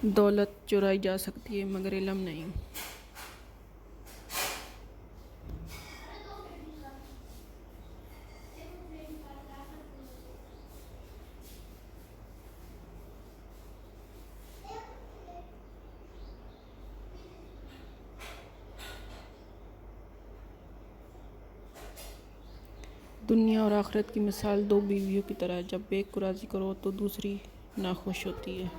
दौलत चुराई जा सकती है मगर इल्म नहीं। दुनिया और आखिरत की मिसाल दो बीवियों की तरह है, जब एक को राज़ी करो तो दूसरी नाखुश होती है।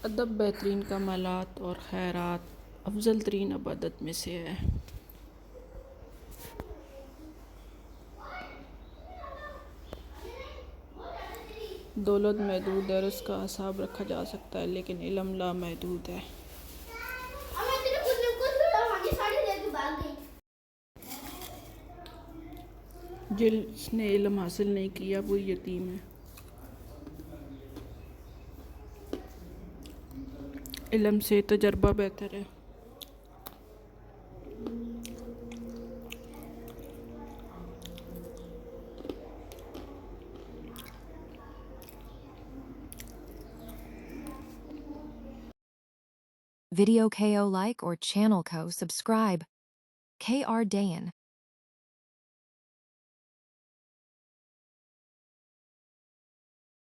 अदब बेहतरीन कमालात और खैरात अफजल तरीन इबादत में से है। दौलत महदूद है और उसका हिसाब रखा जा सकता है, लेकिन इल्म लामहदूद है। जिसने इल्म हासिल नहीं किया वो यतीम है। इल्म से तजर्बा बेहतर है। Video ko like or channel ko subscribe. KR Dayan.